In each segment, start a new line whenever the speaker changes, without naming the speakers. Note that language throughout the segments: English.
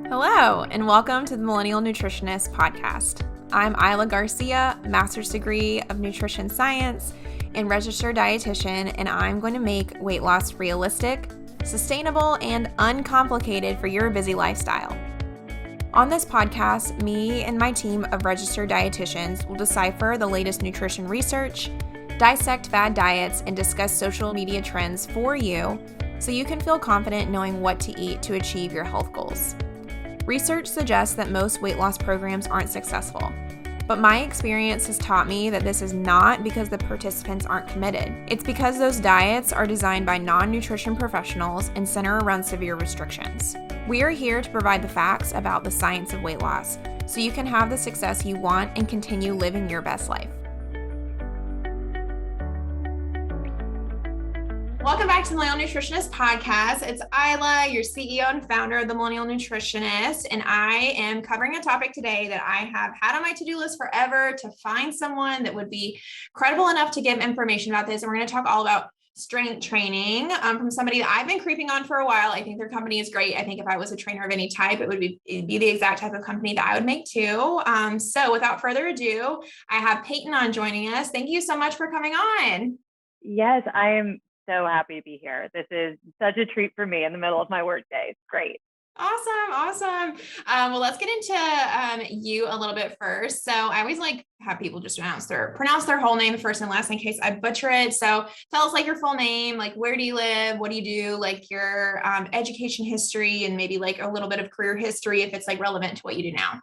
Hello, and welcome to the Millennial Nutritionist Podcast. I'm Isla Garcia, master's degree of nutrition science and registered dietitian, and I'm going to make weight loss realistic, sustainable, and uncomplicated for your busy lifestyle. On this podcast, me and my team of registered dietitians will decipher the latest nutrition research, dissect fad diets, and discuss social media trends for you so you can feel confident knowing what to eat to achieve your health goals. Research suggests that most weight loss programs aren't successful, but my experience has taught me that this is not because the participants aren't committed. It's because those diets are designed by non-nutrition professionals and center around severe restrictions. We are here to provide the facts about the science of weight loss so you can have the success you want and continue living your best life. Welcome back to the Millennial Nutritionist Podcast. It's Isla, your CEO and founder of the Millennial Nutritionist, and I am covering a topic today that I have had on my to-do list forever to find someone that would be credible enough to give information about this. And we're going to talk all about strength training from somebody that I've been creeping on for a while. I think their company is great. I think if I was a trainer of any type, it'd be the exact type of company that I would make too. So without further ado, I have Payton on joining us. Thank you so much for coming on.
Yes, I am so happy to be here. This is such a treat for me in the middle of my workday. It's great.
Awesome. Well, let's get into you a little bit first. So I always like have people just pronounce their whole name, first and last, in case I butcher it. So tell us like your full name, like where do you live, what do you do, like your education history, and maybe like a little bit of career history if it's like relevant to what you do now.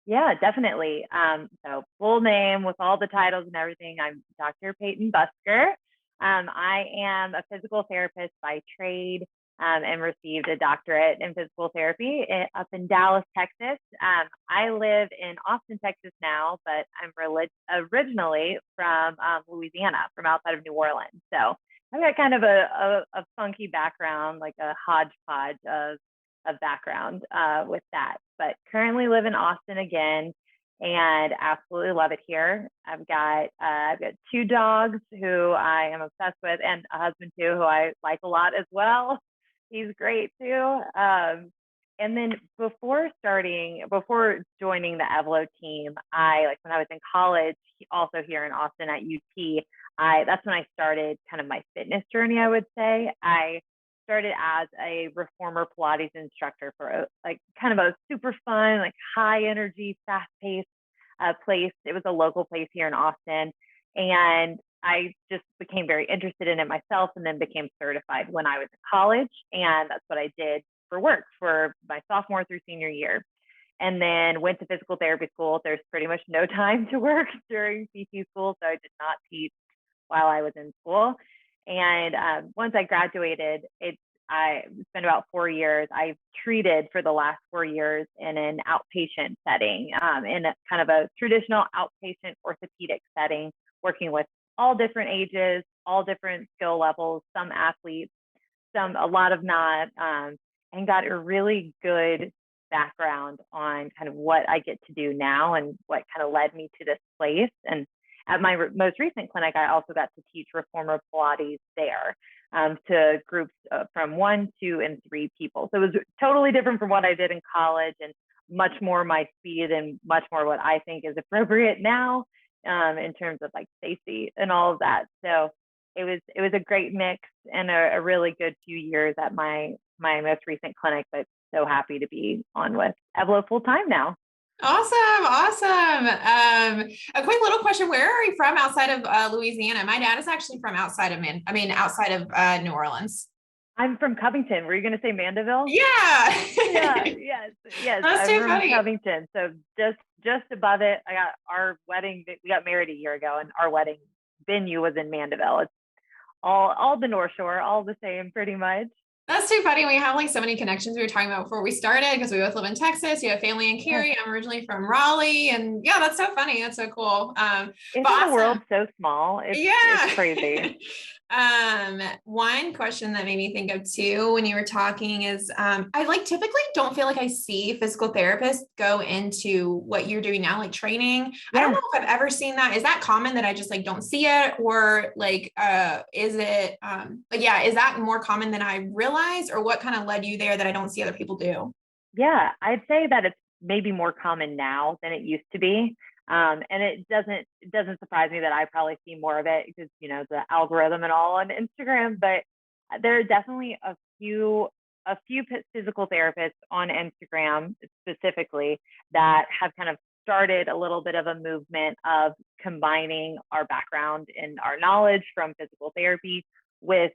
Yeah, definitely. So full name with all the titles and everything. I'm Dr. Payton Busker. I am a physical therapist by trade and received a doctorate in physical therapy up in Dallas, Texas. I live in Austin, Texas now, but I'm originally from Louisiana, from outside of New Orleans. So I've got kind of a funky background, like a hodgepodge of background with that. But currently live in Austin again, and absolutely love it here. I've got two dogs who I am obsessed with, and a husband too, who I like a lot as well. He's great too. And then before joining the Evlo team, when I was in college, also here in Austin at UT, that's when I started kind of my fitness journey, I would say. I started as a reformer Pilates instructor for kind of a super fun, like high energy, fast paced place. It was a local place here in Austin. And I just became very interested in it myself, and then became certified when I was in college. And that's what I did for work for my sophomore through senior year. And then went to physical therapy school. There's pretty much no time to work during PT school, so I did not teach while I was in school. And once I graduated, I spent about 4 years. I've treated for the last 4 years in an outpatient setting, in a kind of a traditional outpatient orthopedic setting, working with all different ages, all different skill levels, some athletes, a lot of not, and got a really good background on kind of what I get to do now and what kind of led me to this place. And at my most recent clinic, I also got to teach reformer Pilates there to groups from 1, 2, and 3 people. So it was totally different from what I did in college, and much more my speed and much more what I think is appropriate now in terms of like safety and all of that. So it was a great mix and a really good few years at my most recent clinic, but so happy to be on with Evlo full time now.
Awesome. A quick little question. Where are you from outside of Louisiana? My dad is actually from outside of New Orleans.
I'm from Covington. Were you going to say Mandeville?
Yeah.
Yes.
That's too funny.
Covington. So just above it, I got our wedding. We got married a year ago, and our wedding venue was in Mandeville. It's all the North Shore, all the same, pretty much.
That's too funny. We have like so many connections we were talking about before we started, because we both live in Texas. You have family in Cary. I'm originally from Raleigh, and yeah, that's so funny. That's so cool.
Isn't the world so small? It's crazy.
One question that made me think of too when you were talking is I typically don't feel like I see physical therapists go into what you're doing now, like training. Yeah. I don't know if I've ever seen that. Is that common that I just like don't see it, or is it is that more common than I realized, or what kind of led you there that I don't see other people do?
Yeah, I'd say that it's maybe more common now than it used to be. And it doesn't surprise me that I probably see more of it because, the algorithm and all on Instagram, but there are definitely a few physical therapists on Instagram specifically that have kind of started a little bit of a movement of combining our background and our knowledge from physical therapy with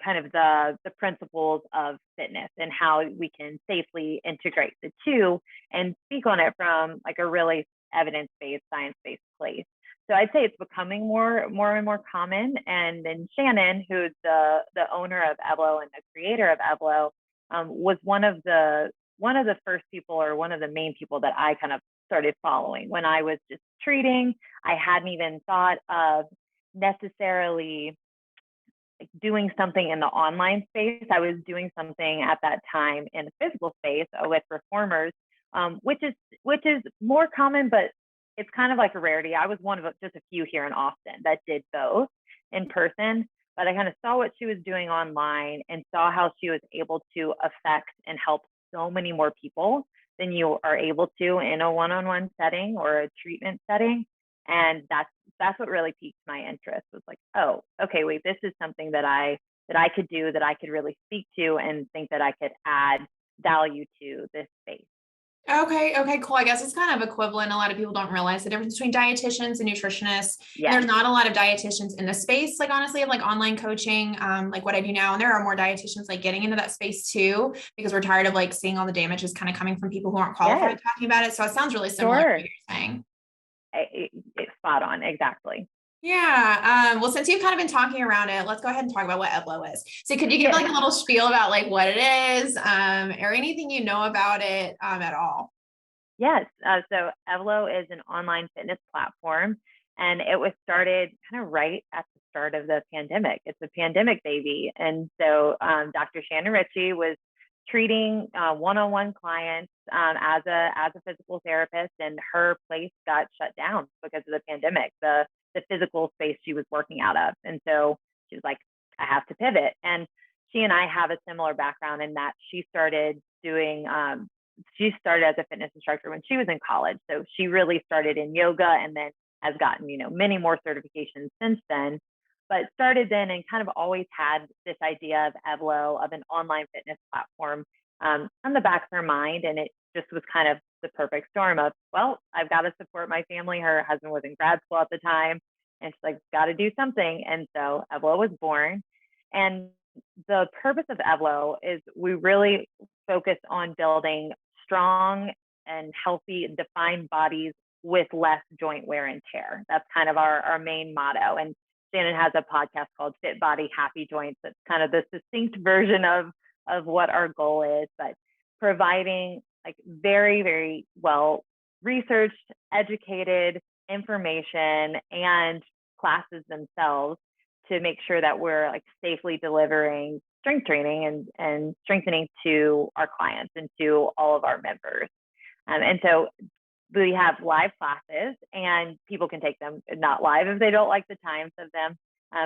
kind of the principles of fitness and how we can safely integrate the two and speak on it from like a really evidence-based, science-based place. So I'd say it's becoming more and more common. And then Shannon, who's the owner of Evlo and the creator of Evlo, was one of the first people, or one of the main people that I kind of started following when I was just treating. I hadn't even thought of necessarily doing something in the online space. I was doing something at that time in the physical space with reformers, which is more common, but it's kind of like a rarity. I was one of just a few here in Austin that did both in person, but I kind of saw what she was doing online and saw how she was able to affect and help so many more people than you are able to in a one-on-one setting or a treatment setting. And that's what really piqued my interest, was like, oh, okay, wait, this is something that I could do, that I could really speak to and think that I could add value to this space.
Okay. Okay. Cool. I guess it's kind of equivalent. A lot of people don't realize the difference between dietitians and nutritionists. And there's
Yes,
not a lot of dietitians in the space, like honestly, of like online coaching, like what I do now. And there are more dietitians like getting into that space too, because we're tired of like seeing all the damages kind of coming from people who aren't qualified
yes,
talking about it. So it sounds really similar to what
sure.
you're saying.
It's spot on, exactly.
Yeah. Well, since you've kind of been talking around it, let's go ahead and talk about what Evlo is. So could you give like a
Yeah.
little spiel about like what it is, or anything you know about it, at all?
Yes. So Evlo is an online fitness platform, and it was started kind of right at the start of the pandemic. It's a pandemic baby. And so Dr. Shannon Ritchie was treating one-on-one clients as a physical therapist, and her place got shut down because of the pandemic, the physical space she was working out of. And so she was like, I have to pivot. And she and I have a similar background in that she started as a fitness instructor when she was in college. So she really started in yoga and then has gotten, many more certifications since then. But started then and kind of always had this idea of Evlo, of an online fitness platform, on the back of her mind. And it just was kind of the perfect storm of, well, I've got to support my family. Her husband was in grad school at the time, and she's like, got to do something. And so Evlo was born. And the purpose of Evlo is we really focus on building strong and healthy, defined bodies with less joint wear and tear. That's kind of our main motto. And Shannon has a podcast called Fit Body, Happy Joints. That's kind of the succinct version of what our goal is, but providing like very, very well researched, educated information and classes themselves to make sure that we're like safely delivering strength training and strengthening to our clients and to all of our members. And so we have live classes, and people can take them not live if they don't like the times of them.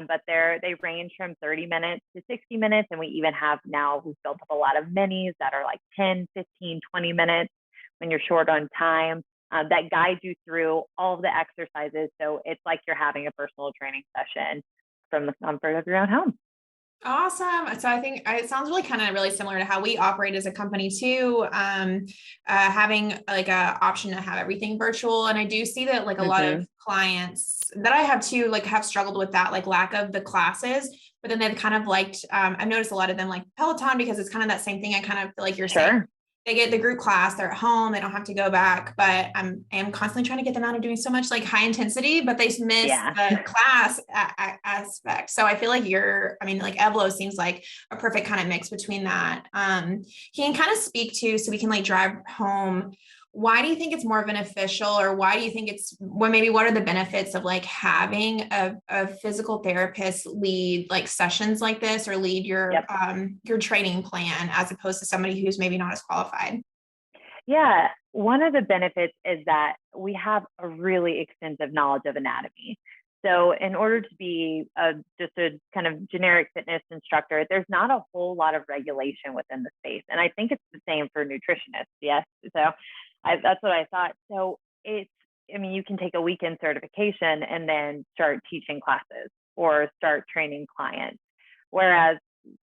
But they range from 30 minutes to 60 minutes. And we even have now, we've built up a lot of minis that are like 10, 15, 20 minutes when you're short on time, that guide you through all of the exercises. So it's like you're having a personal training session from the comfort of your own home.
Awesome. So I think it sounds really kind of really similar to how we operate as a company too. Having like a option to have everything virtual. And I do see that like a lot
Mm-hmm.
of clients that I have too, like have struggled with that, like lack of the classes, but then they've kind of liked, I've noticed a lot of them like Peloton, because it's kind of that same thing. I kind of feel like you're saying,
Sure.
they get the group class, they're at home, they don't have to go back, but I am constantly trying to get them out of doing so much like high intensity, but they miss
Yeah.
the class aspect. So I feel like like Evlo seems like a perfect kind of mix between that. Can you kind of speak to, so we can like drive home, why do you think it's more beneficial, or why do you think what are the benefits of like having a physical therapist lead like sessions like this, or lead
Yep.
your training plan, as opposed to somebody who's maybe not as qualified?
Yeah. One of the benefits is that we have a really extensive knowledge of anatomy. So in order to be just a kind of generic fitness instructor, there's not a whole lot of regulation within the space. And I think it's the same for nutritionists. Yes. So that's what I thought. So I mean, you can take a weekend certification and then start teaching classes or start training clients. Whereas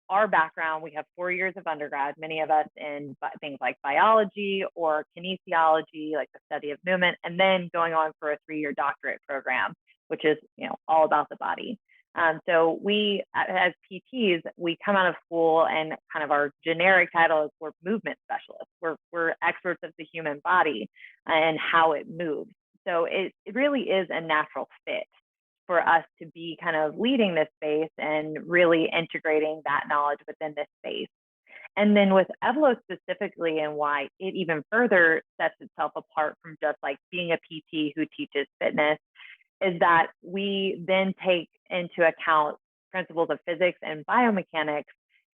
our background, we have 4 years of undergrad, many of us in things like biology or kinesiology, like the study of movement, and then going on for a 3-year doctorate program, which is, all about the body. So we, as PTs, we come out of school and kind of our generic title is we're movement specialists. We're experts of the human body and how it moves. So it really is a natural fit for us to be kind of leading this space and really integrating that knowledge within this space. And then with Evlo specifically, and why it even further sets itself apart from just like being a PT who teaches fitness, is that we then take into account principles of physics and biomechanics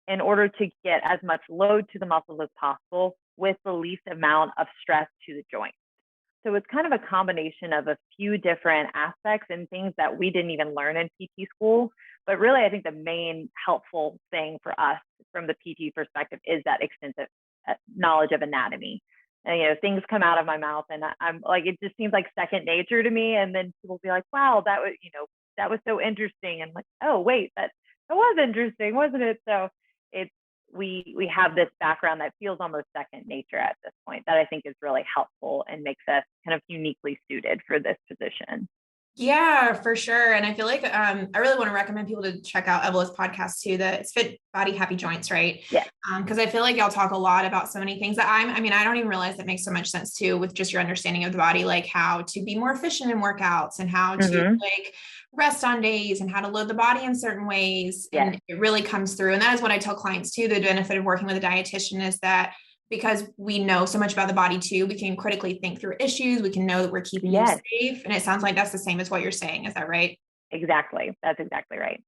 in order to get as much load to the muscles as possible with the least amount of stress to the joint. So it's kind of a combination of a few different aspects and things that we didn't even learn in PT school. But really, I think the main helpful thing for us from the PT perspective is that extensive knowledge of anatomy. And, things come out of my mouth and I'm like, it just seems like second nature to me. And then people be like, wow, that was so interesting. And like, oh, wait, that was interesting, wasn't it? So it's, we have this background that feels almost second nature at this point that I think is really helpful and makes us kind of uniquely suited for this position.
Yeah, for sure. And I feel like I really want to recommend people to check out Evlo's podcast too. It's Fit Body Happy Joints, right?
Yeah.
Because I feel like y'all talk a lot about so many things that I don't even realize that makes so much sense too, with just your understanding of the body, like how to be more efficient in workouts and how to like rest on days and how to load the body in certain ways.
Yeah.
And it really comes through. And that is what I tell clients too. The benefit of working with a dietitian is that because we know so much about the body too, we can critically think through issues. We can know that we're keeping you safe. And it sounds like that's the same as what you're saying. Is that right?
Exactly. That's exactly right.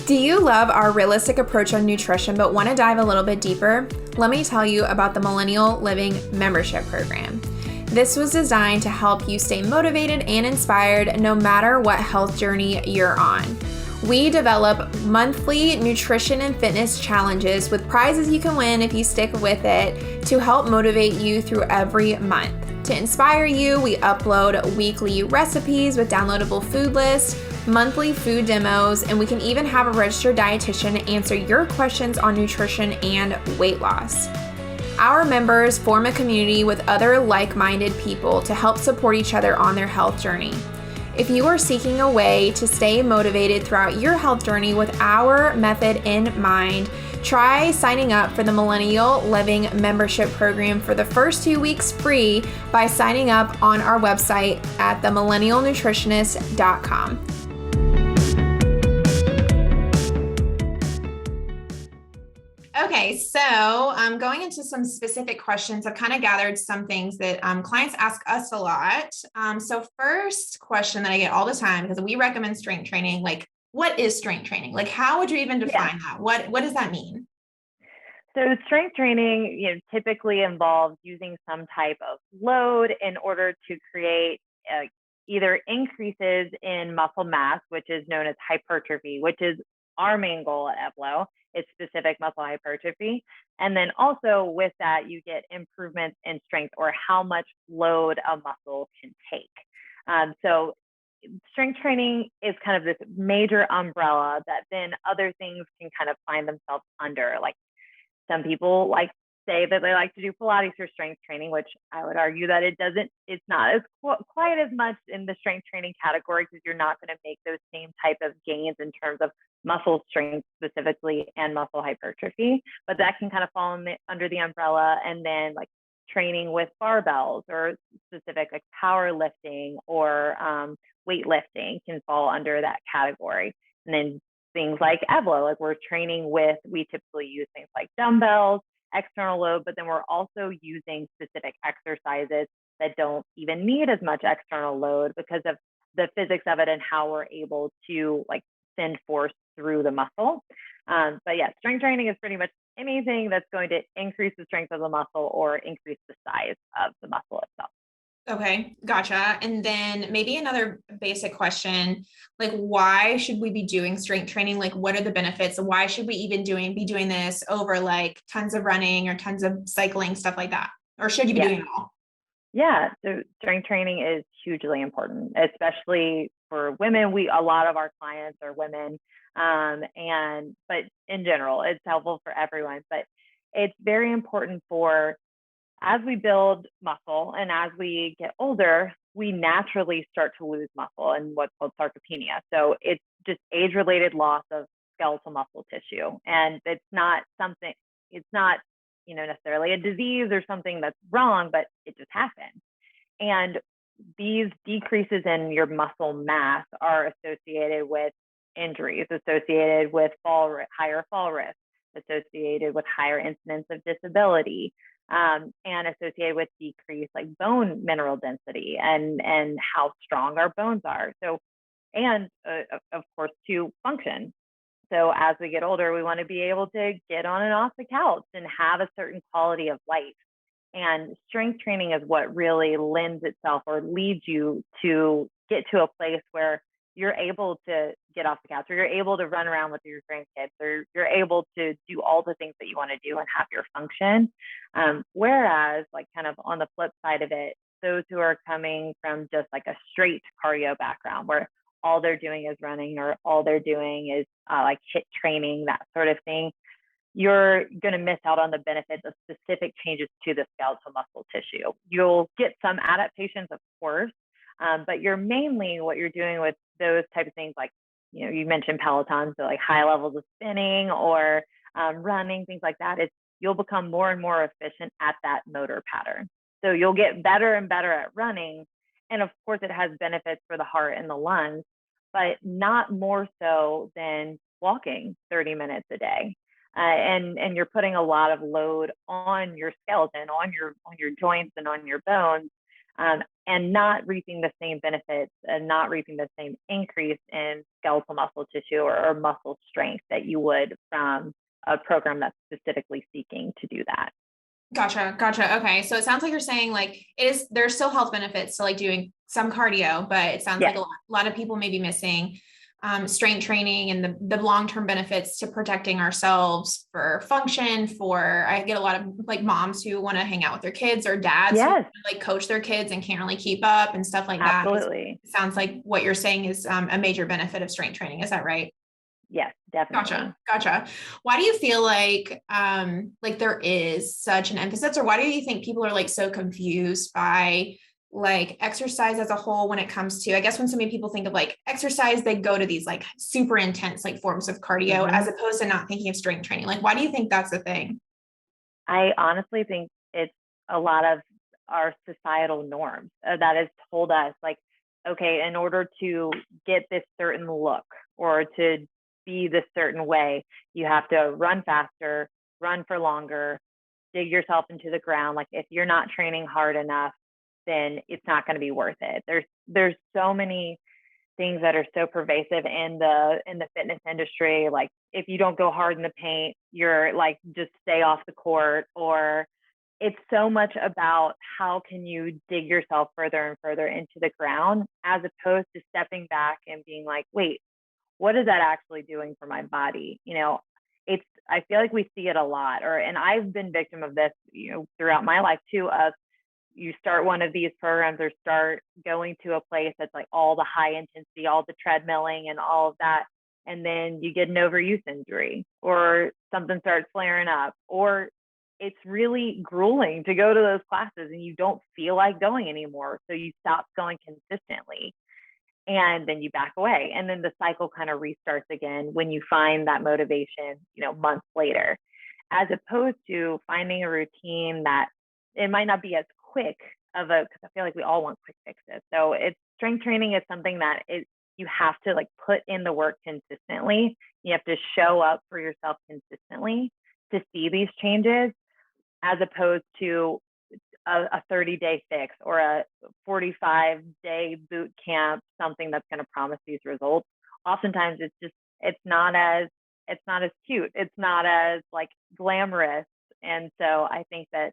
Do you love our realistic approach on nutrition, but want to dive a little bit deeper? Let me tell you about the Millennial Living Membership Program. This was designed to help you stay motivated and inspired no matter what health journey you're on. We develop monthly nutrition and fitness challenges with prizes you can win if you stick with it to help motivate you through every month. To inspire you, we upload weekly recipes with downloadable food lists, monthly food demos, and we can even have a registered dietitian answer your questions on nutrition and weight loss. Our members form a community with other like-minded people to help support each other on their health journey. If you are seeking a way to stay motivated throughout your health journey with our method in mind, try signing up for the Millennial Living Membership Program for the first 2 weeks free by signing up on our website at themillennialnutritionist.com. Okay, so going into some specific questions, I've kind of gathered some things that clients ask us a lot. So first question that I get all the time, because we recommend strength training, like what is strength training? Like how would you even define that? What does that mean?
So strength training, typically involves using some type of load in order to create either increases in muscle mass, which is known as hypertrophy, which is our main goal at Evlo. It's specific muscle hypertrophy. And then also with that, you get improvements in strength or how much load a muscle can take. So strength training is kind of this major umbrella that then other things can kind of find themselves under. Like some people say that they like to do Pilates for strength training, which I would argue that it's not as quite as much in the strength training category because you're not going to make those same type of gains in terms of muscle strength specifically and muscle hypertrophy, but that can kind of fall under the umbrella. And then like training with barbells or specific like powerlifting or weightlifting can fall under that category. And then things like Evlo, like we typically use things like dumbbells, external load, but then we're also using specific exercises that don't even need as much external load because of the physics of it and how we're able to like send force through the muscle. But yeah, strength training is pretty much anything that's going to increase the strength of the muscle or increase the size of the muscle itself.
Okay, gotcha. And then maybe another basic question, like why should we be doing strength training? Like what are the benefits? Why should we even be doing this over like tons of running or tons of cycling, stuff like that? Or should you be
Yeah.
doing it all?
Yeah. So strength training is hugely important, especially for women. A lot of our clients are women. But in general, it's helpful for everyone, but it's very important for as we build muscle and as we get older, we naturally start to lose muscle and what's called sarcopenia. So it's just age related loss of skeletal muscle tissue. And it's not, necessarily a disease or something that's wrong, but it just happens. And these decreases in your muscle mass are associated with injuries, associated with higher fall risk, associated with higher incidence of disability, and associated with decreased like bone mineral density and how strong our bones are. So, and of course, to function. So as we get older, we want to be able to get on and off the couch and have a certain quality of life. And strength training is what really lends itself or leads you to get to a place where you're able to get off the couch or you're able to run around with your grandkids or you're able to do all the things that you want to do and have your function. Whereas, like, kind of on the flip side of it, those who are coming from just like a straight cardio background where all they're doing is running or all they're doing is like HIIT training, that sort of thing, you're going to miss out on the benefits of specific changes to the skeletal muscle tissue. You'll get some adaptations, of course, but you're mainly what you're doing with those type of things like, you mentioned Peloton, so like high levels of spinning or running, things like that, is you'll become more and more efficient at that motor pattern. So you'll get better and better at running. And of course, it has benefits for the heart and the lungs, but not more so than walking 30 minutes a day. And you're putting a lot of load on your skeleton, on your joints and on your bones, and not reaping the same benefits and not reaping the same increase in skeletal muscle tissue or muscle strength that you would from a program that's specifically seeking to do that.
Gotcha. Okay. So it sounds like you're saying like there's still health benefits to like doing some cardio, but it sounds like a lot of people may be missing strength training and the long-term benefits to protecting ourselves for function. I get a lot of like moms who want to hang out with their kids or dads who like coach their kids and can't really keep up and stuff like that.
Absolutely.
It sounds like what you're saying is a major benefit of strength training. Is that right?
Yes, definitely.
Gotcha. Why do you feel like there is such an emphasis, or why do you think people are like so confused by like exercise as a whole when it comes to, I guess when so many people think of like exercise, they go to these like super intense like forms of cardio as opposed to not thinking of strength training. Like, why do you think that's the thing?
I honestly think it's a lot of our societal norms that has told us like, okay, in order to get this certain look or to be this certain way, you have to run faster, run for longer, dig yourself into the ground. Like if you're not training hard enough, then it's not going to be worth it. There's so many things that are so pervasive in the fitness industry. Like if you don't go hard in the paint, you're like, just stay off the court. Or it's so much about how can you dig yourself further and further into the ground, as opposed to stepping back and being like, wait, what is that actually doing for my body? I feel like we see it a lot, and I've been victim of this, throughout my life too, of you start one of these programs or start going to a place that's like all the high intensity, all the treadmilling and all of that. And then you get an overuse injury or something starts flaring up, or it's really grueling to go to those classes and you don't feel like going anymore. So you stop going consistently and then you back away. And then the cycle kind of restarts again when you find that motivation, months later, as opposed to finding a routine that it might not be as quick because I feel like we all want quick fixes. So strength training is something that you have to like put in the work consistently. You have to show up for yourself consistently to see these changes, as opposed to a 30-day fix or a 45-day boot camp, something that's going to promise these results. Oftentimes it's not as cute. It's not as like glamorous. And so I think that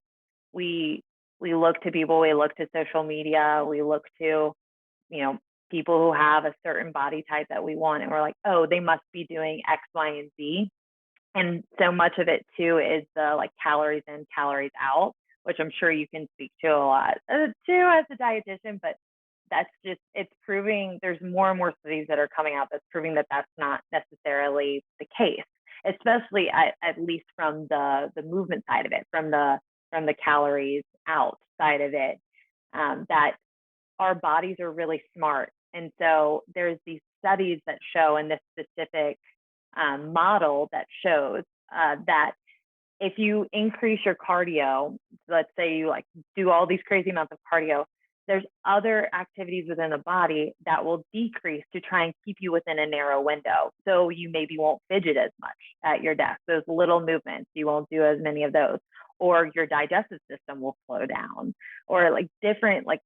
we we look to people, we look to social media, we look to, you know, people who have a certain body type that we want, and we're like, oh, they must be doing X, Y, and Z. And so much of it too is the like calories in, calories out, which I'm sure you can speak to a lot too as a dietitian. But that's just, it's proving, there's more and more studies that are coming out that's proving that that's not necessarily the case, especially at least from the movement side of it, from the calories out side of it, that our bodies are really smart. And so there's these studies that show in this specific model that shows that if you increase your cardio, let's say you like do all these crazy amounts of cardio, there's other activities within the body that will decrease to try and keep you within a narrow window. So you maybe won't fidget as much at your desk. Those little movements, you won't do as many of those, or your digestive system will slow down, or like different like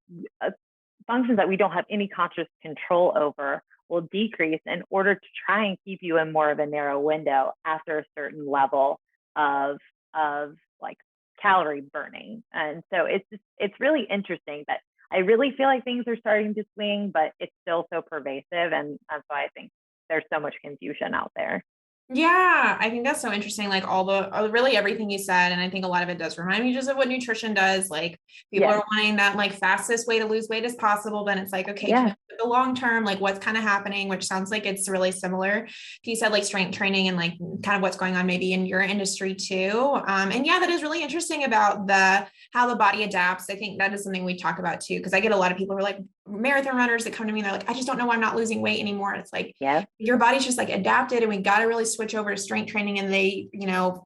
functions that we don't have any conscious control over will decrease in order to try and keep you in more of a narrow window after a certain level of like calorie burning. And so it's really interesting that I really feel like things are starting to swing, but it's still so pervasive, and that's why I think there's so much confusion out there.
Yeah, I think that's so interesting. Like all the really everything you said. And I think a lot of it does remind me just of what nutrition does. Like people
Yes.
are wanting that like fastest way to lose weight as possible. But it's like, okay, can
Yeah.
you look at the long term, like what's kind of happening, which sounds like it's really similar. You said like strength training and like kind of what's going on maybe in your industry too. And yeah, that is really interesting about how the body adapts. I think that is something we talk about too, because I get a lot of people who are like marathon runners that come to me and they're like, I just don't know why I'm not losing weight anymore. And it's like,
Yeah.
your body's just like adapted, and we got to really switch over to strength training. And they,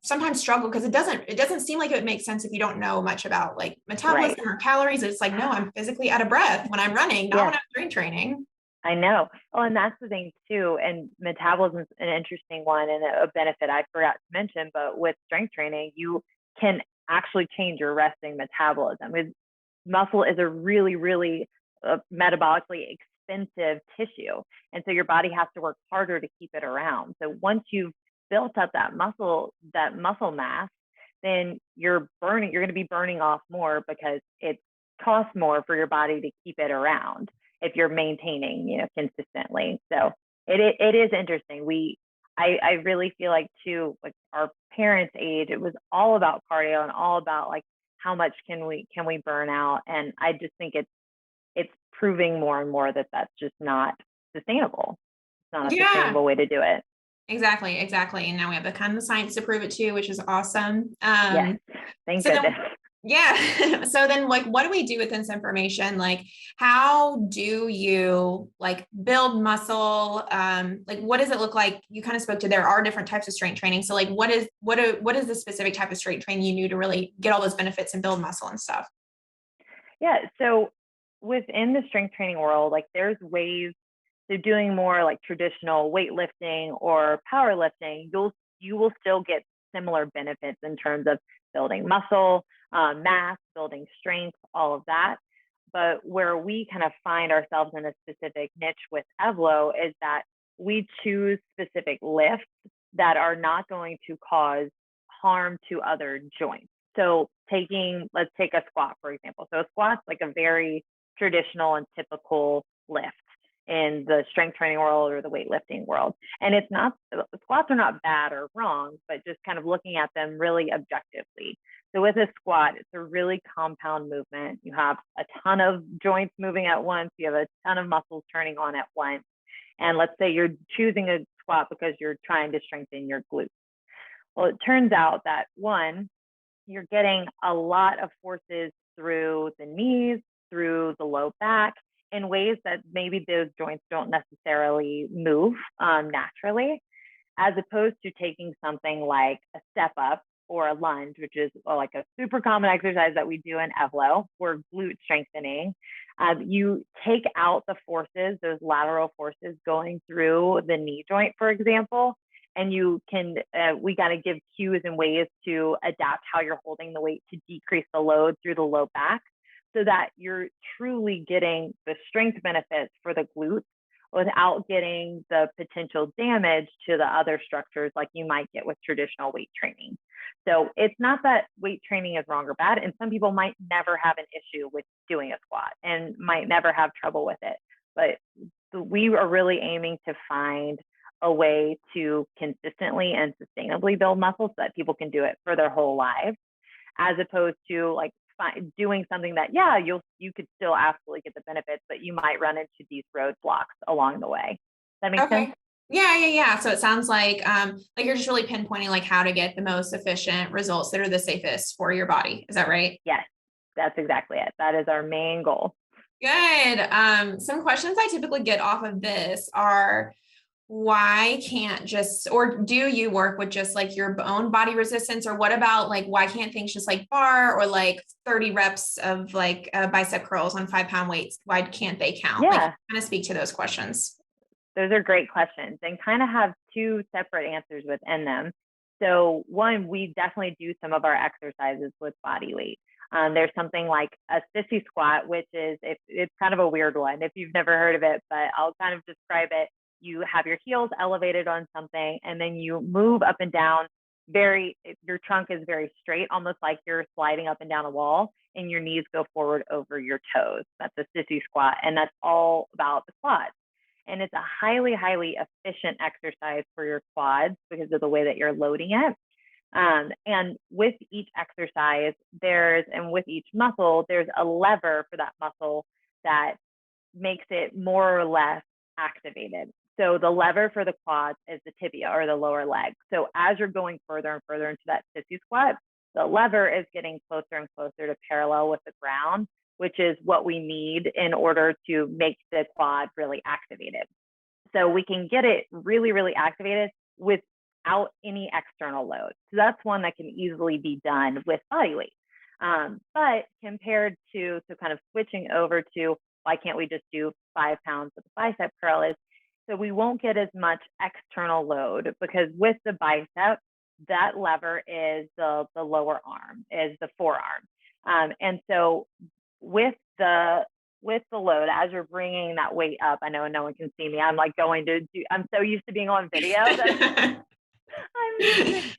sometimes struggle because it doesn't seem like it would make sense if you don't know much about like metabolism or calories. It's like, no, I'm physically out of breath when I'm running, not when I'm strength training.
I know. Oh, and that's the thing too. And metabolism is an interesting one and a benefit I forgot to mention. But with strength training, you can actually change your resting metabolism. Muscle is a really, really metabolically expensive tissue, and so your body has to work harder to keep it around. So once you've built up that muscle mass, then you're going to be burning off more because it costs more for your body to keep it around if you're maintaining, consistently. So it is interesting. I really feel like too, like our parents' age, it was all about cardio and all about like how much can we burn out. And I just think it's proving more and more that that's just not sustainable. It's not a sustainable way to do it.
Exactly. And now we have the kind of science to prove it too, which is awesome.
Yes, thank goodness.
Yeah. So then like, what do we do with this information? Like, how do you like build muscle? Like, what does it look like? You kind of spoke to, there are different types of strength training. So like, what is the specific type of strength training you do to really get all those benefits and build muscle and stuff?
Yeah. So within the strength training world, like there's ways to doing more like traditional weightlifting or powerlifting. You will still get similar benefits in terms of building muscle, mass, building strength, all of that. But where we kind of find ourselves in a specific niche with Evlo is that we choose specific lifts that are not going to cause harm to other joints. So let's take a squat, for example. So a squat's like a very traditional and typical lift in the strength training world or the weightlifting world. And squats are not bad or wrong, but just kind of looking at them really objectively. So with a squat, it's a really compound movement. You have a ton of joints moving at once. You have a ton of muscles turning on at once. And let's say you're choosing a squat because you're trying to strengthen your glutes. Well, it turns out that one, you're getting a lot of forces through the knees, through the low back, in ways that maybe those joints don't necessarily move naturally, as opposed to taking something like a step up or a lunge, which is like a super common exercise that we do in Evlo for glute strengthening. You take out the forces, those lateral forces going through the knee joint, for example, and we got to give cues and ways to adapt how you're holding the weight to decrease the load through the low back, so that you're truly getting the strength benefits for the glutes without getting the potential damage to the other structures like you might get with traditional weight training. So it's not that weight training is wrong or bad, and some people might never have an issue with doing a squat and might never have trouble with it. But we are really aiming to find a way to consistently and sustainably build muscle so that people can do it for their whole lives, as opposed to like doing something that, yeah, you could still absolutely get the benefits, but you might run into these roadblocks along the way. Does that make sense?
Yeah. So it sounds like you're just really pinpointing like how to get the most efficient results that are the safest for your body. Is that right?
Yes, that's exactly it. That is our main goal.
Good. Some questions I typically get off of this are, why can't just, or do you work with just like your own body resistance, or what about like, why can't things just like bar or like 30 reps of like bicep curls on 5-pound weights? Why can't they count?
Yeah.
Like, kind of speak to those questions.
Those are great questions and kind of have two separate answers within them. So one, we definitely do some of our exercises with body weight. There's something like a sissy squat, which is, it's kind of a weird one if you've never heard of it, but I'll kind of describe it. You have your heels elevated on something, and then you move up and down. Your trunk is very straight, almost like you're sliding up and down a wall, and your knees go forward over your toes. That's a sissy squat, and that's all about the quads. And it's a highly, highly efficient exercise for your quads because of the way that you're loading it. And with each exercise, and with each muscle, there's a lever for that muscle that makes it more or less activated. So the lever for the quads is the tibia, or the lower leg. So as you're going further and further into that sissy squat, the lever is getting closer and closer to parallel with the ground, which is what we need in order to make the quad really activated. So we can get it really, really activated without any external load. So that's one that can easily be done with body weight. But compared to kind of switching over to, why can't we just do 5 pounds with a bicep curl, is so we won't get as much external load, because with the bicep, that lever is the lower arm, is the forearm. And so with the load, as you're bringing that weight up, I know no one can see me. I'm like I'm so used to being on video that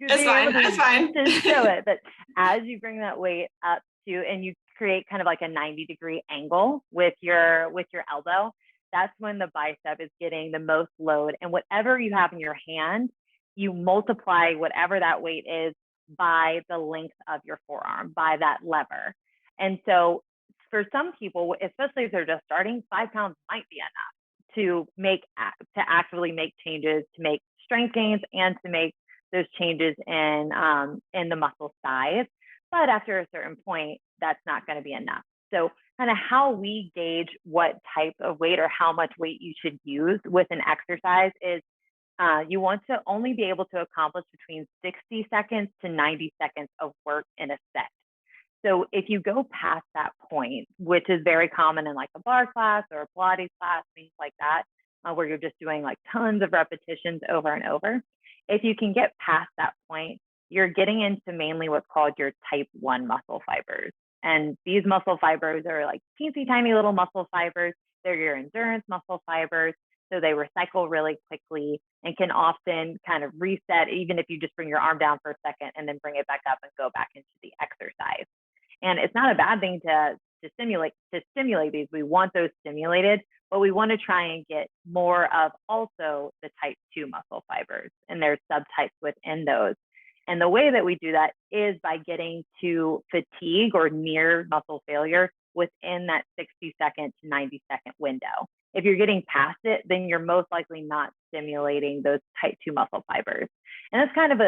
That's fine.
To show it. But as you bring that weight up and you create kind of like a 90-degree angle with your elbow, that's when the bicep is getting the most load. And whatever you have in your hand, you multiply whatever that weight is by the length of your forearm, by that lever. And so for some people, especially if they're just starting, 5 pounds might be enough to actively make changes, to make strength gains, and to make those changes in the muscle size. But after a certain point, that's not going to be enough. So kind of how we gauge what type of weight or how much weight you should use with an exercise is, you want to only be able to accomplish between 60 seconds to 90 seconds of work in a set. So if you go past that point, which is very common in like a bar class or a Pilates class, things like that, where you're just doing like tons of repetitions over and over, if you can get past that point, you're getting into mainly what's called your type 1 muscle fibers. And these muscle fibers are like teensy tiny little muscle fibers. They're your endurance muscle fibers. So they recycle really quickly and can often kind of reset, even if you just bring your arm down for a second and then bring it back up and go back into the exercise. And it's not a bad thing to stimulate these. We want those stimulated, but we want to try and get more of also the type 2 muscle fibers, and there's subtypes within those. And the way that we do that is by getting to fatigue or near muscle failure within that 60-second to 90-second window. If you're getting past it, then you're most likely not stimulating those type 2 muscle fibers. And that's kind of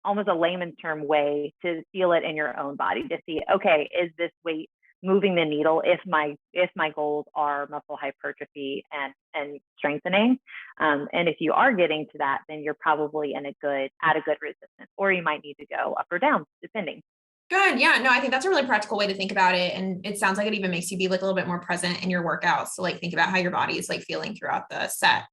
almost a layman's term way to feel it in your own body, to see, okay, is this weight moving the needle if my goals are muscle hypertrophy and strengthening. And if you are getting to that, then you're probably at a good resistance, or you might need to go up or down, depending.
Good. Yeah, no, I think that's a really practical way to think about it. And it sounds like it even makes you be like a little bit more present in your workouts. So like think about how your body is like feeling throughout the set.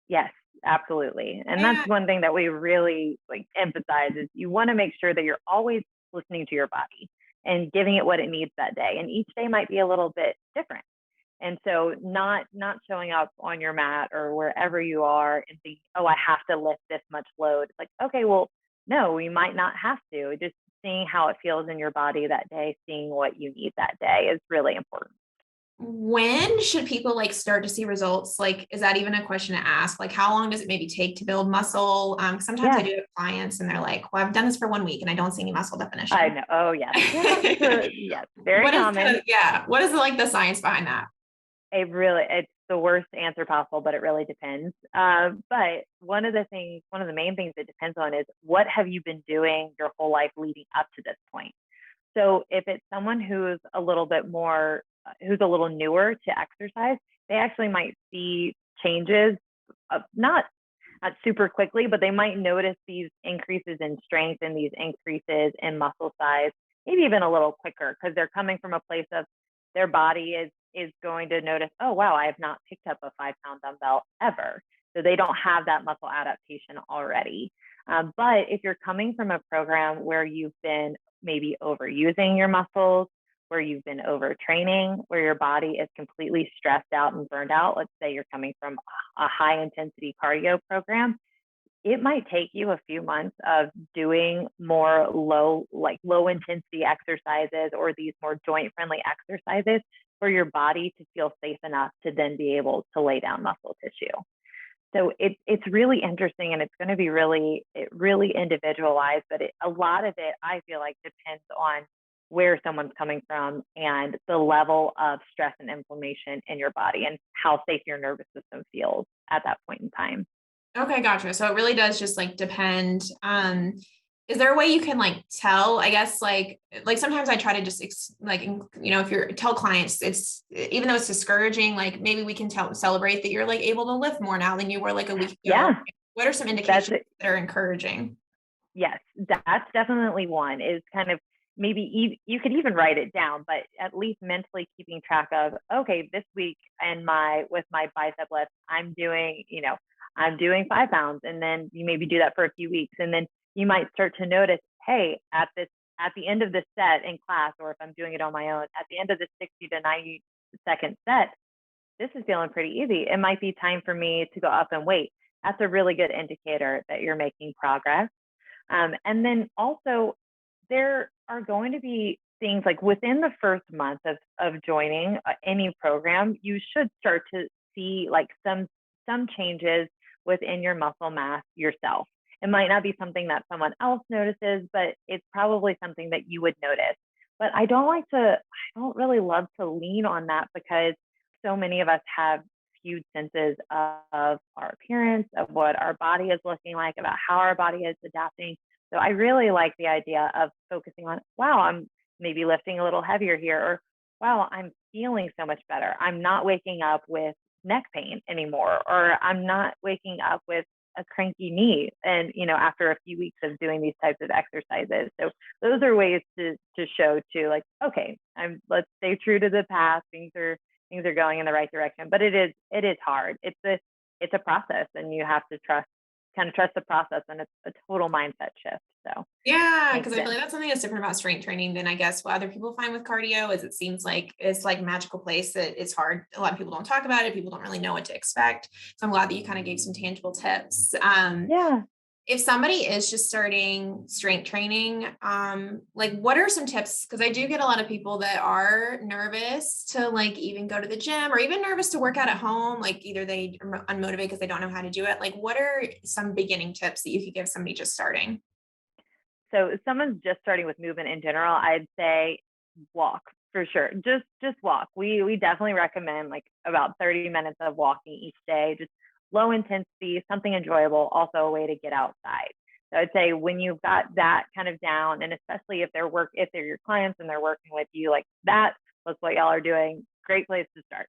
Yes, absolutely. And that's one thing that we really like emphasize, is you want to make sure that you're always listening to your body and giving it what it needs that day. And each day might be a little bit different. And so not showing up on your mat or wherever you are and thinking, oh, I have to lift this much load. It's like, okay, well, no, you might not have to. Just seeing how it feels in your body that day, seeing what you need that day is really important.
When should people like start to see results? Like, is that even a question to ask? Like, how long does it maybe take to build muscle? Sometimes I
Yeah,
do have clients and they're like, well, I've done this for 1 week and I don't see any muscle
I
definition.
know. Oh, yes. Yes, very
What is
common.
what is like the science behind that?
It's the worst answer possible, but it really depends. But one of the main things it depends on is what have you been doing your whole life leading up to this point? So if it's someone who's a little bit more, who's a little newer to exercise, they actually might see changes, not super quickly, but they might notice these increases in strength and these increases in muscle size, maybe even a little quicker because they're coming from a place of their body is going to notice, oh wow, I have not picked up a 5 pound dumbbell ever. So they don't have that muscle adaptation already. But if you're coming from a program where you've been maybe overusing your muscles, where you've been overtraining, where your body is completely stressed out and burned out, let's say you're coming from a high intensity cardio program, it might take you a few months of doing more low intensity exercises or these more joint friendly exercises for your body to feel safe enough to then be able to lay down muscle tissue. So it's really interesting, and it's going to be really individualized, but a lot of it I feel like depends on where someone's coming from and the level of stress and inflammation in your body and how safe your nervous system feels at that point in time.
Okay, gotcha. So it really does just like depend. Is there a way you can like tell, I guess, like sometimes I try to just if you're tell clients, it's even though it's discouraging, like maybe we can celebrate that you're like able to lift more now than you were like a week ago.
Yeah,
What are some
that's
indications
it.
that are encouraging?
Yes, that's definitely one is kind of maybe you could even write it down, but at least mentally keeping track of, okay, this week and with my bicep lift, I'm doing 5 pounds. And then you maybe do that for a few weeks. And then you might start to notice, hey, at the end of this set in class, or if I'm doing it on my own, at the end of the 60 to 90-second set, this is feeling pretty easy. It might be time for me to go up and weight. That's a really good indicator that you're making progress. And then also, there are going to be things like within the first month of joining any program, you should start to see like some changes within your muscle mass yourself. It might not be something that someone else notices, but it's probably something that you would notice. But I don't really love to lean on that because so many of us have skewed senses of our appearance, of what our body is looking like, about how our body is adapting. So I really like the idea of focusing on, wow, I'm maybe lifting a little heavier here, or wow, I'm feeling so much better. I'm not waking up with neck pain anymore, or I'm not waking up with a cranky knee. And, after a few weeks of doing these types of exercises. So those are ways to show too, like, okay, let's stay true to the path. Things are going in the right direction, but it is hard. It's a process, and you have to trust the process, and it's a total mindset shift. So
Yeah,
makes
because I feel like
sense.
that's something that's different about strength training than I guess what other people find with cardio is it seems like it's like a magical place that it's hard. A lot of people don't talk about it. People don't really know what to expect. So I'm glad that you kind of gave some tangible tips.
Yeah.
If somebody is just starting strength training, like what are some tips? Because I do get a lot of people that are nervous to like even go to the gym or even nervous to work out at home. Like either they are unmotivated because they don't know how to do it. Like what are some beginning tips that you could give somebody just starting?
So if someone's just starting with movement in general, I'd say walk for sure. Just walk. We definitely recommend like about 30 minutes of walking each day, just low intensity, something enjoyable, also a way to get outside. So I'd say when you've got that kind of down, and especially if they're your clients and they're working with you, like that's what y'all are doing, great place to start.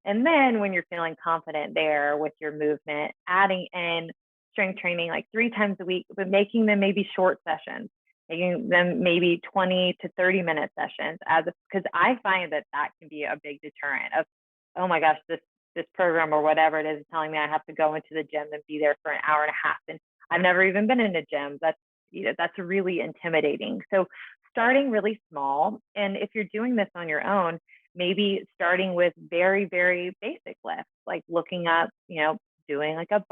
And then when you're feeling confident there with your movement, adding in strength training like 3 times a week, but making them maybe short sessions, making them maybe 20 to 30-minute sessions because I find that can be a big deterrent of, oh my gosh, this program or whatever it is telling me I have to go into the gym and be there for an hour and a half. And I've never even been in a gym. That's really intimidating. So starting really small. And if you're doing this on your own, maybe starting with very, very basic lifts, like looking up, doing like a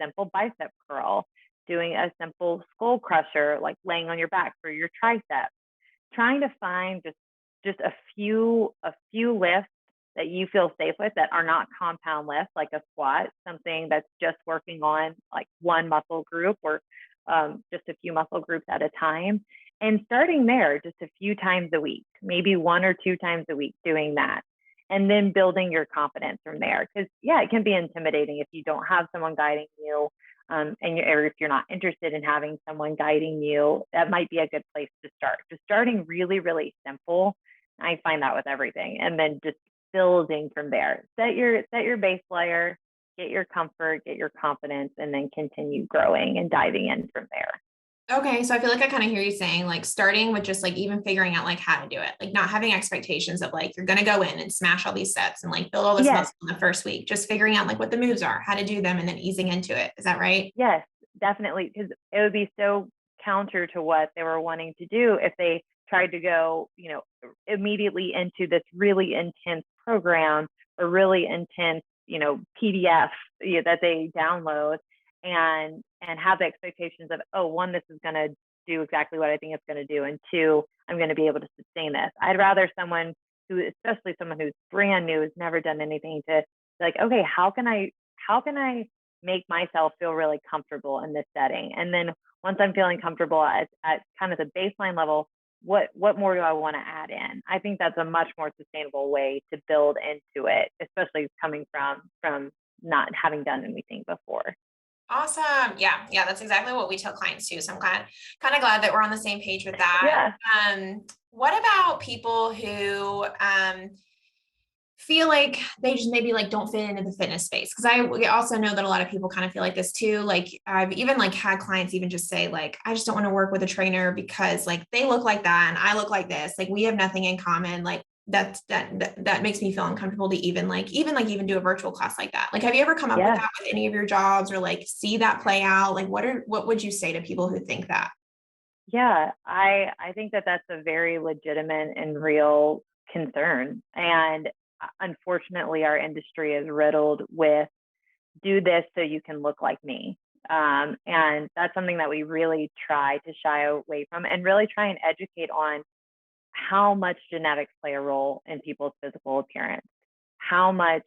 simple bicep curl, doing a simple skull crusher, like laying on your back for your triceps, trying to find just a few lifts that you feel safe with that are not compound lifts, like a squat, something that's just working on like one muscle group or just a few muscle groups at a time. And starting there just a few times a week, maybe 1 or 2 times a week doing that. And then building your confidence from there. Because, yeah, it can be intimidating if you don't have someone guiding you. Or if you're not interested in having someone guiding you, that might be a good place to start. Just starting really, really simple. I find that with everything. And then just building from there. Set your base layer, get your comfort, get your confidence, and then continue growing and diving in from there.
Okay. So I feel like I kind of hear you saying like starting with just like even figuring out like how to do it, like not having expectations of like, you're going to go in and smash all these sets and like build all this muscle in the first week, just figuring out like what the moves are, how to do them, and then easing into it. Is that right?
Yes, definitely. Because it would be so counter to what they were wanting to do if they tried to go, immediately into this really intense program or really intense, PDF that they download and have the expectations of, oh, 1, this is going to do exactly what I think it's going to do, and 2, I'm going to be able to sustain this. I'd rather someone especially someone who's brand new, has never done anything, to like, okay, how can I make myself feel really comfortable in this setting? And then once I'm feeling comfortable at kind of the baseline level, what more do I want to add in? I think that's a much more sustainable way to build into it, especially coming from not having done anything before.
Awesome. Yeah. That's exactly what we tell clients too. So I'm kind of glad that we're on the same page with that.
Yeah.
What about people who feel like they just maybe like don't fit into the fitness space? Because I also know that a lot of people kind of feel like this too. Like I've even like had clients even just say like, I just don't want to work with a trainer because like they look like that and I look like this. Like we have nothing in common. Like that makes me feel uncomfortable to even do a virtual class like that. Like, have you ever come up with that with any of your jobs, or like see that play out? Like what would you say to people who think that?
Yeah, I think that that's a very legitimate and real concern. And unfortunately, our industry is riddled with do this so you can look like me. And that's something that we really try to shy away from, and really try and educate on how much genetics play a role in people's physical appearance, how much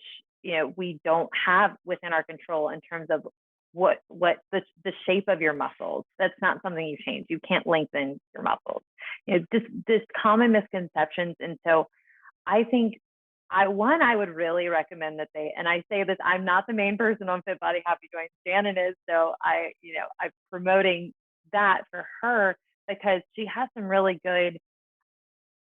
we don't have within our control in terms of what the shape of your muscles. That's not something you change. You can't lengthen your muscles. Just this common misconceptions. And so I think I would really recommend that and I say this, I'm not the main person on Fit Body Happy Joints, Shannon is, so I'm promoting that for her because she has some really good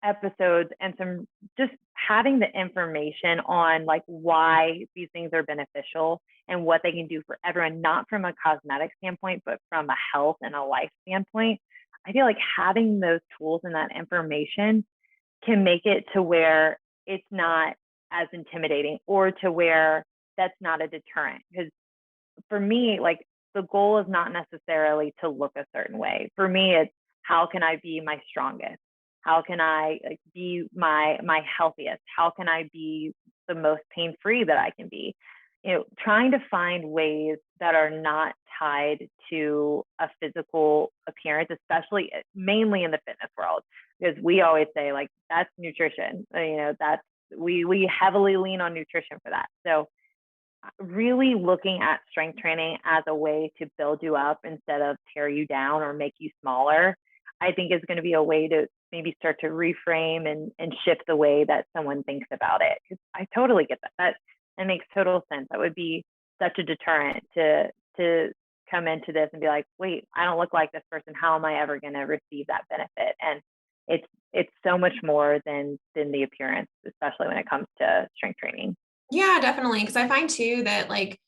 episodes and some just having the information on like why these things are beneficial and what they can do for everyone, not from a cosmetic standpoint, but from a health and a life standpoint. I feel like having those tools and that information can make it to where it's not as intimidating, or to where that's not a deterrent. Because for me, like the goal is not necessarily to look a certain way. For me, it's how can I be my strongest? How can I be my healthiest? How can I be the most pain-free that I can be? Trying to find ways that are not tied to a physical appearance, especially mainly in the fitness world, because we always say like that's nutrition. That's we heavily lean on nutrition for that. So really looking at strength training as a way to build you up instead of tear you down or make you smaller, I think is going to be a way to maybe start to reframe and shift the way that someone thinks about it. Because I totally get that. That makes total sense. That would be such a deterrent to come into this and be like, wait, I don't look like this person. How am I ever going to receive that benefit? And it's so much more than the appearance, especially when it comes to strength training.
Yeah, definitely. Because I find too that like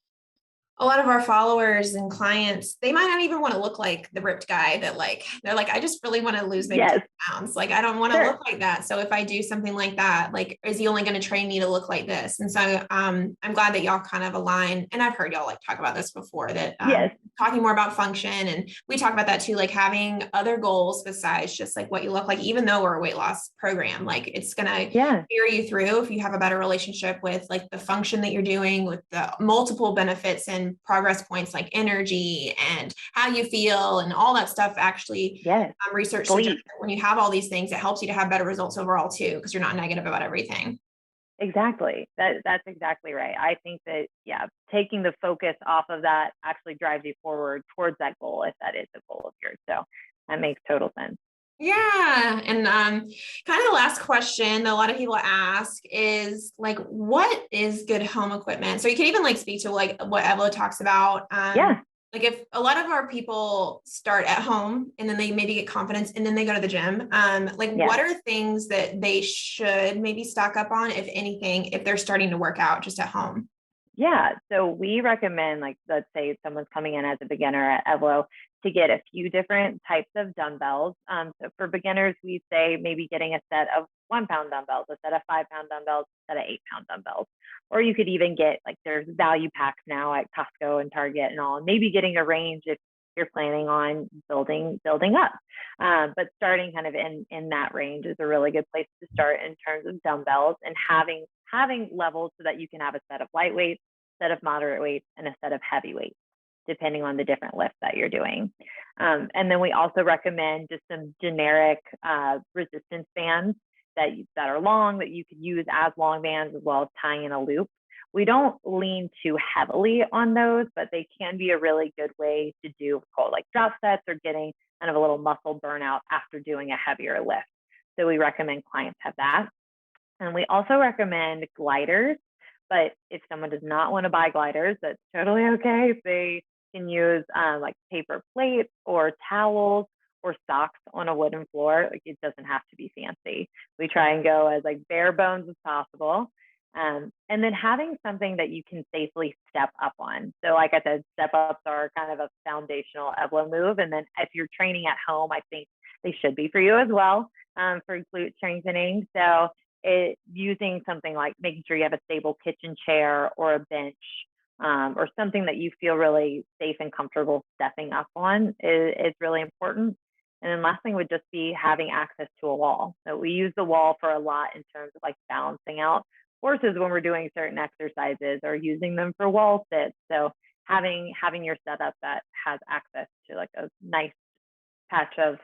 a lot of our followers and clients, they might not even want to look like the ripped guy that like, they're like, I just really want to lose maybe 10 pounds. Like, I don't want to look like that. So if I do something like that, like, is he only going to train me to look like this? And so I'm glad that y'all kind of align. And I've heard y'all like talk about this before, that talking more about function. And we talk about that too, like having other goals besides just like what you look like, even though we're a weight loss program, like it's going to carry you through if you have a better relationship with like the function that you're doing, with the multiple benefits and progress points like energy and how you feel and all that stuff. Actually, research suggests that when you have all these things, it helps you to have better results overall too, because you're not negative about everything.
Exactly. That's exactly right. I think that, taking the focus off of that actually drives you forward towards that goal, if that is a goal of yours. So that makes total sense.
Yeah. And kind of the last question that a lot of people ask is like, what is good home equipment? So you can even like speak to like what Evlo talks about. Like if a lot of our people start at home and then they maybe get confidence and then they go to the gym, what are things that they should maybe stock up on, if anything, if they're starting to work out just at home?
Yeah. So we recommend, like, let's say someone's coming in as a beginner at Evlo, to get a few different types of dumbbells. So for beginners, we say maybe getting a set of 1 pound dumbbells, a set of 5 pound dumbbells, a set of 8 pound dumbbells. Or you could even get, like, there's value packs now at Costco and Target and all, maybe getting a range if you're planning on building up. But starting kind of in that range is a really good place to start in terms of dumbbells, and having levels so that you can have a set of lightweights, set of moderate weights, and a set of heavy weights, depending on the different lifts that you're doing. And then we also recommend just some generic resistance bands that are long, that you could use as long bands, as well as tying in a loop. We don't lean too heavily on those, but they can be a really good way to do called like drop sets, or getting kind of a little muscle burnout after doing a heavier lift. So we recommend clients have that. And we also recommend gliders, but if someone does not want to buy gliders, that's totally okay. They can use like paper plates or towels or socks on a wooden floor. Like, it doesn't have to be fancy. We try and go as like bare bones as possible. And then having something that you can safely step up on. So like I said, step ups are kind of a foundational Evlo move. And then if you're training at home, I think they should be for you as well, for glute strengthening. So using something like making sure you have a stable kitchen chair or a bench, or something that you feel really safe and comfortable stepping up on is really important. And then last thing would just be having access to a wall. So we use the wall for a lot in terms of like balancing out horses when we're doing certain exercises, or using them for wall sits. So having your setup that has access to like a nice patch of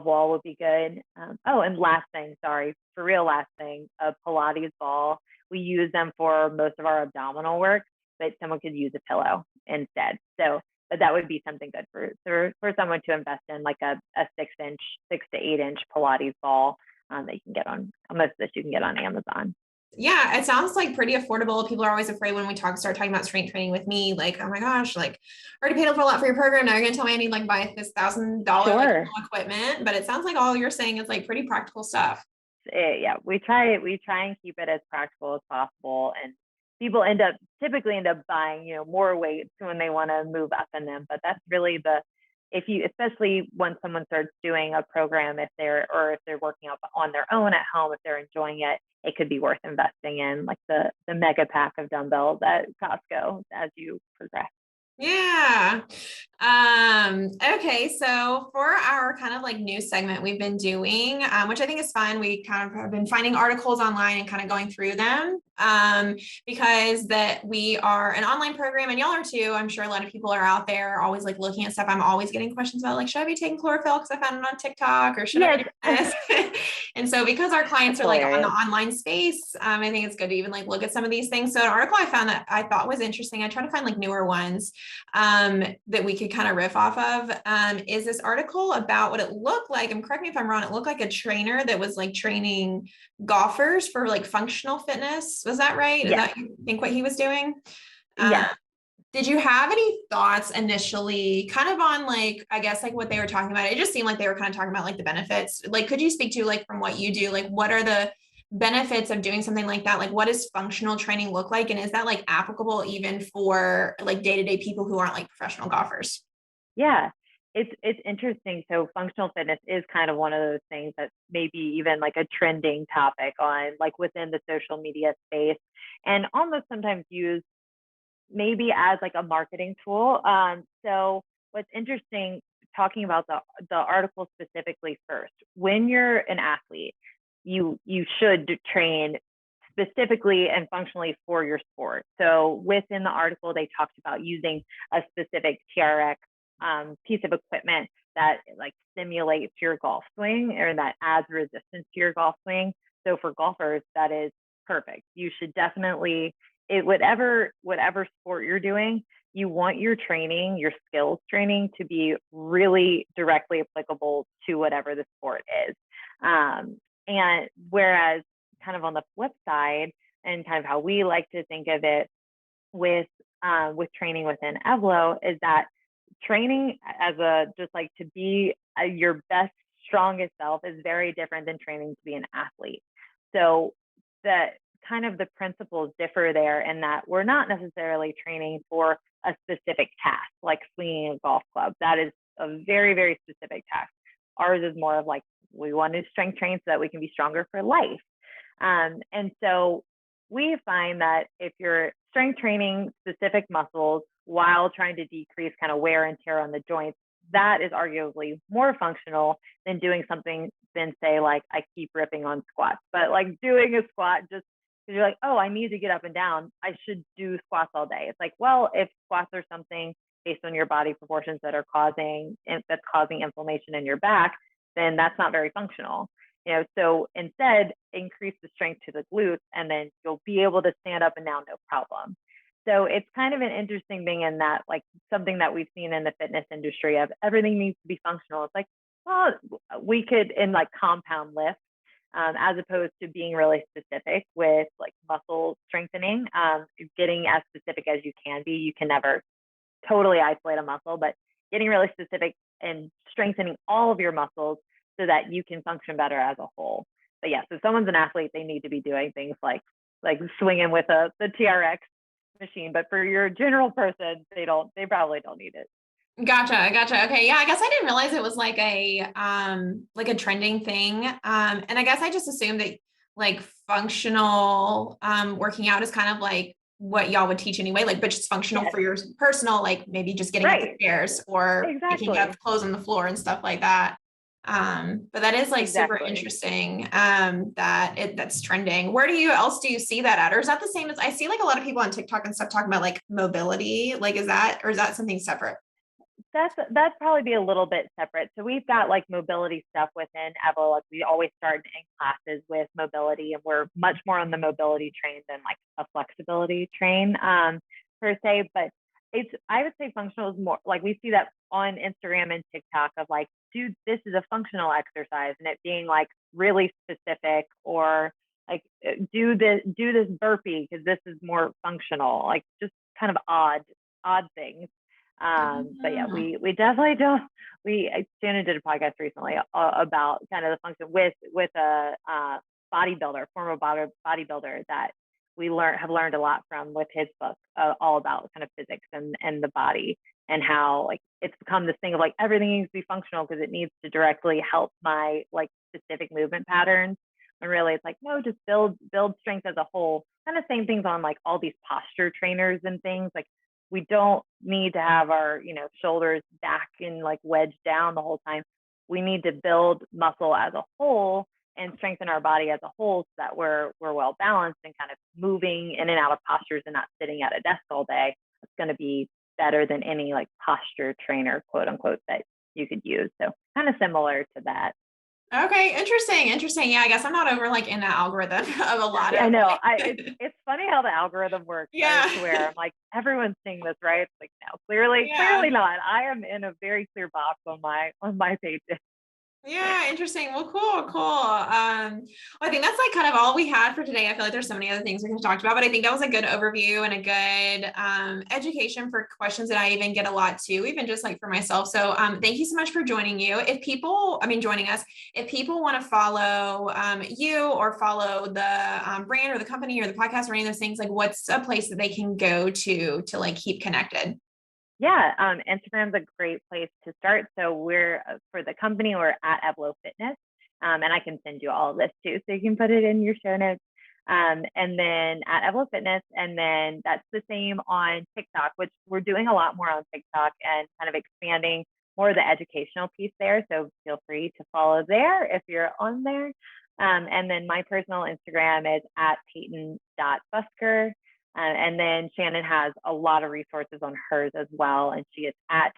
wall would be good. And last thing, a Pilates ball. We use them for most of our abdominal work, but someone could use a pillow instead. So, but that would be something good for someone to invest in, like a 6 to 8 inch Pilates ball that you can get on, most of this you can get on Amazon.
Yeah, it sounds like pretty affordable. People are always afraid when we start talking about strength training with me, like, oh my gosh, like I already paid a lot for your program. Now you're gonna tell me I need like buy this $1,000 equipment. But it sounds like all you're saying is like pretty practical stuff.
We try and keep it as practical as possible. And people typically end up buying, more weights when they want to move up in them. But that's really especially when someone starts doing a program, if they're working out on their own at home, if they're enjoying it, it could be worth investing in, like the mega pack of dumbbells at Costco as you progress.
Yeah. Okay. So for our kind of like new segment we've been doing, which I think is fun, we kind of have been finding articles online and kind of going through them, because that we are an online program and y'all are too. I'm sure a lot of people are out there always like looking at stuff. I'm always getting questions about like, should I be taking chlorophyll because I found it on TikTok, or should I be doing this? And so because our clients are like on the online space, I think it's good to even like look at some of these things. So an article I found that I thought was interesting, I try to find like newer ones that we could kind of riff off of, is this article about what it looked like, and correct me if I'm wrong, it looked like a trainer that was like training golfers for like functional fitness. Was that right? Is that, you think, what he was doing? Did you have any thoughts initially kind of on like, I guess like what they were talking about? It just seemed like they were kind of talking about like the benefits. Like, could you speak to like from what you do, like what are the benefits of doing something like that? Like, what does functional training look like? And is that like applicable even for like day-to-day people who aren't like professional golfers?
Yeah, it's interesting. So functional fitness is kind of one of those things that maybe even like a trending topic on like within the social media space, and almost sometimes used maybe as like a marketing tool. So what's interesting, talking about the article specifically first, when you're an athlete, you should train specifically and functionally for your sport. So within the article, they talked about using a specific TRX piece of equipment that like simulates your golf swing or that adds resistance to your golf swing. So for golfers, that is perfect. You should definitely, whatever sport you're doing, you want your training, your skills training to be really directly applicable to whatever the sport is. And whereas kind of on the flip side, and kind of how we like to think of it with training within Evlo, is that training as just like to be your best, strongest self is very different than training to be an athlete. So the kind of the principles differ there in that we're not necessarily training for a specific task, like swinging a golf club. That is a very, very specific task. Ours is more of like, we want to strength train so that we can be stronger for life. And so we find that if you're strength training specific muscles while trying to decrease kind of wear and tear on the joints, that is arguably more functional than doing something than say, like, I keep ripping on squats, but like doing a squat just because you're like, oh, I need to get up and down, I should do squats all day. It's like, well, if squats are something based on your body proportions that's causing inflammation in your back, then that's not very functional. So instead, increase the strength to the glutes, and then you'll be able to stand up and down no problem. So it's kind of an interesting thing in that, like, something that we've seen in the fitness industry of everything needs to be functional. It's like, well, we could in like compound lift, as opposed to being really specific with like muscle strengthening, getting as specific as you can be. You can never totally isolate a muscle, but getting really specific and strengthening all of your muscles so that you can function better as a whole. But yes, if someone's an athlete, they need to be doing things like swinging with the TRX machine. But for your general person, they probably don't need it.
Gotcha. Okay. Yeah. I guess I didn't realize it was like a trending thing. And I guess I just assumed that like functional, working out is kind of like what y'all would teach anyway, like, but just functional for your personal, like maybe just getting up the stairs or picking up clothes on the floor and stuff like that. But that is like super interesting, that's trending. Where else do you see that at? Or is that the same as I see like a lot of people on TikTok and stuff talking about like mobility? Like, is that something separate?
That's probably be a little bit separate. So we've got like mobility stuff within Evlo. Like we always start in classes with mobility, and we're much more on the mobility train than like a flexibility train per se. But I would say functional is more like we see that on Instagram and TikTok of like, dude, this is a functional exercise, and it being like really specific, or like do this burpee because this is more functional, like just kind of odd things. But yeah, we definitely don't. Shannon did a podcast recently about kind of the function with a bodybuilder, former bodybuilder that we have learned a lot from with his book, all about kind of physics and the body, and how like it's become this thing of like everything needs to be functional because it needs to directly help my like specific movement patterns. And really it's like, no, just build strength as a whole. Kind of same things on like all these posture trainers and things. Like we don't need to have our, shoulders back and like wedged down the whole time. We need to build muscle as a whole and strengthen our body as a whole so that we're well balanced and kind of moving in and out of postures and not sitting at a desk all day. It's going to be better than any like posture trainer, quote unquote, that you could use. So kind of similar to that.
Okay. Interesting. Yeah. I guess I'm not over like in the algorithm of a lot of.
I know. It's funny how the algorithm works.
Yeah.
I swear. I'm like, everyone's seeing this, right? It's like, no, clearly not. I am in a very clear box on my page.
Yeah, interesting. Well, cool. I think that's like kind of all we had for today. I feel like there's so many other things we can talk about, but I think that was a good overview and a good education for questions that I even get a lot too, even just like for myself. So thank you so much for joining us. If people want to follow you or follow the brand or the company or the podcast or any of those things, like what's a place that they can go to like keep connected?
Yeah, Instagram's a great place to start. So for the company, we're at Evlo Fitness, and I can send you all of this too, so you can put it in your show notes. and then at Evlo Fitness. And then that's the same on TikTok, which we're doing a lot more on TikTok and kind of expanding more of the educational piece there. So feel free to follow there if you're on there. And then my personal Instagram is at Payton.Busker. And then Shannon has a lot of resources on hers as well. And she is at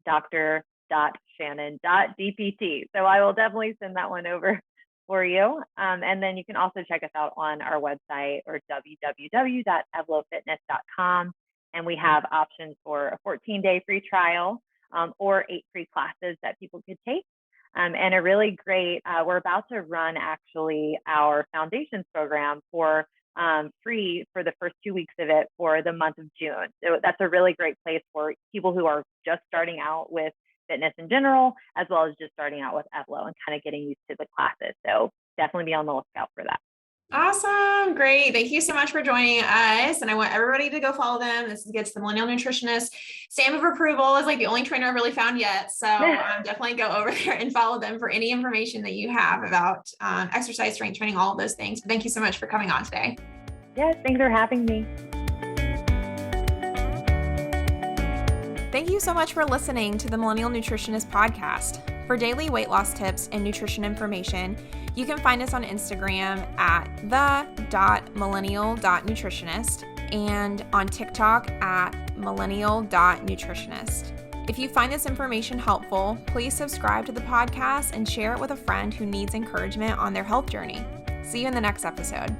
dr.shannon.dpt. So I will definitely send that one over for you. And then you can also check us out on our website or www.evlofitness.com. And we have options for a 14-day free trial or 8 free classes that people could take. And a really great, we're about to run actually our foundations program for free for the first 2 weeks of it for the month of June. So that's a really great place for people who are just starting out with fitness in general, as well as just starting out with Evlo and kind of getting used to the classes. So definitely be on the lookout for that.
Awesome. Great. Thank you so much for joining us. And I want everybody to go follow them. This gets the Millennial Nutritionist stamp of approval. Is like the only trainer I've really found yet. So definitely go over there and follow them for any information that you have about exercise, strength training, all of those things. Thank you so much for coming on today.
Yes, thanks for having me.
Thank you so much for listening to the Millennial Nutritionist podcast. For daily weight loss tips and nutrition information, you can find us on Instagram at the.millennial.nutritionist and on TikTok at millennial.nutritionist. If you find this information helpful, please subscribe to the podcast and share it with a friend who needs encouragement on their health journey. See you in the next episode.